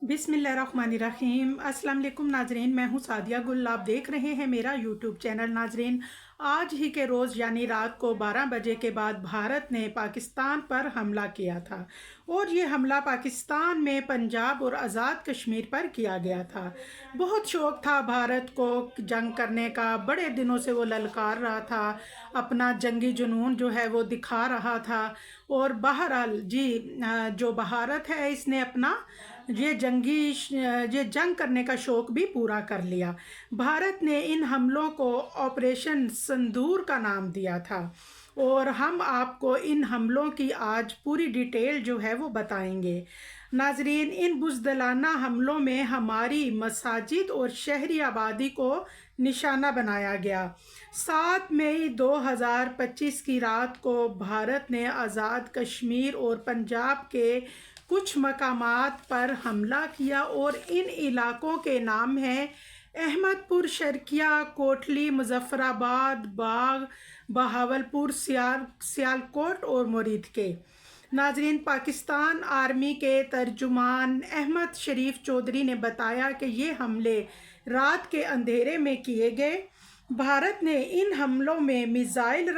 बिस्मिल्लाहिर्रहमानिर्रहीम। अस्सलाम वालेकुम नाजरीन, मैं हूँ सादिया गुल। आप देख रहे हैं मेरा यूट्यूब चैनल। नाजरीन, आज ही के रोज़ यानी रात को 12 बजे के बाद भारत ने पाकिस्तान पर हमला किया था और ये हमला पाकिस्तान में पंजाब और आज़ाद कश्मीर पर किया गया था। बहुत शौक़ था भारत को जंग करने का, बड़े दिनों से वो ललकार रहा था, अपना जंगी जुनून जो है वो दिखा रहा था। और बहरहाल जी, जो भारत है इसने अपना ये जंग करने का शौक़ भी पूरा कर लिया। भारत ने इन हमलों को ऑपरेशन सिंदूर का नाम दिया था और हम आपको इन हमलों की आज पूरी डिटेल जो है वो बताएंगे। नाजरीन, इन बुज़दिलाना हमलों में हमारी मसाजिद और शहरी आबादी को निशाना बनाया गया। 7 मई 2025 की रात को भारत ने आज़ाद कश्मीर और पंजाब के कुछ मकामात पर हमला किया और इन इलाकों के नाम हैं अहमदपुर, शर्किया, कोटली, मुजफ्फराबाद, बाग, बहावलपुर, सियालकोट और मुरीद के। नाजरीन, पाकिस्तान आर्मी के तर्जुमान अहमद शरीफ चौधरी ने बताया कि ये हमले रात के अंधेरे में किए गए। भारत ने इन हमलों में मिसाइल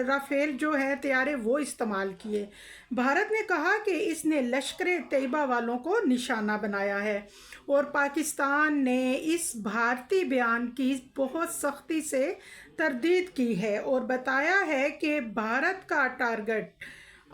राफेल जो है तैयारे वो इस्तेमाल किए। भारत ने कहा कि इसने लश्कर तैयबा वालों को निशाना बनाया है और पाकिस्तान ने इस भारतीय बयान की बहुत सख्ती से तरदीद की है और बताया है कि भारत का टारगेट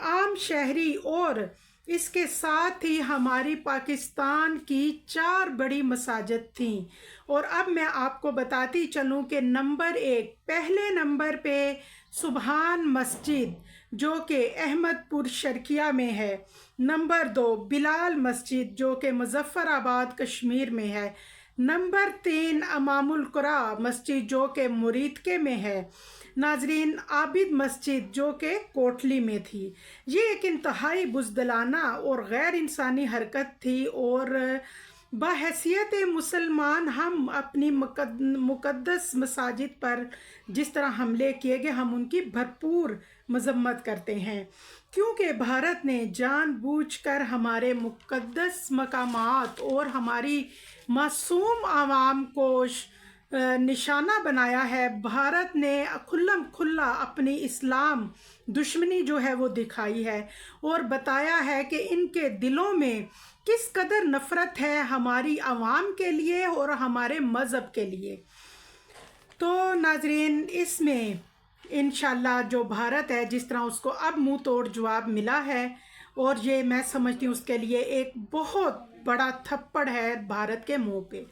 आम शहरी और इसके साथ ही हमारी पाकिस्तान की 4 बड़ी मसाजिद थीं। और अब मैं आपको बताती चलूं कि नंबर 1, पहले नंबर पे सुबहान मस्जिद जो कि अहमदपुर शर्किया में है। नंबर 2 बिलाल मस्जिद जो कि मुजफ्फराबाद कश्मीर में है। नंबर 3 अमामुल कुरा मस्जिद जो कि मुरीद के में है। नाजरीन, आबिद मस्जिद जो कि कोटली में थी। ये एक इंतहाई बुज़दिलाना और गैर इंसानी हरकत थी और बहैसियत मुसलमान हम अपनी मुक़द्दस मसाजिद पर जिस तरह हमले किए गए हम उनकी भरपूर मजम्मत करते हैं, क्योंकि भारत ने जानबूझकर हमारे मुक़द्दस मकामात और हमारी मासूम आवाम को निशाना बनाया है। भारत ने खुल्लम खुल्ला अपनी इस्लाम दुश्मनी जो है वो दिखाई है और बताया है कि इनके दिलों में किस कदर नफ़रत है हमारी आवाम के लिए और हमारे मज़हब के लिए। तो नाजरीन, इसमें इंशाल्लाह जो भारत है जिस तरह उसको अब मुंह तोड़ जवाब मिला है और ये मैं समझती हूँ उसके लिए एक बहुत बड़ा थप्पड़ है भारत के मुंह पे।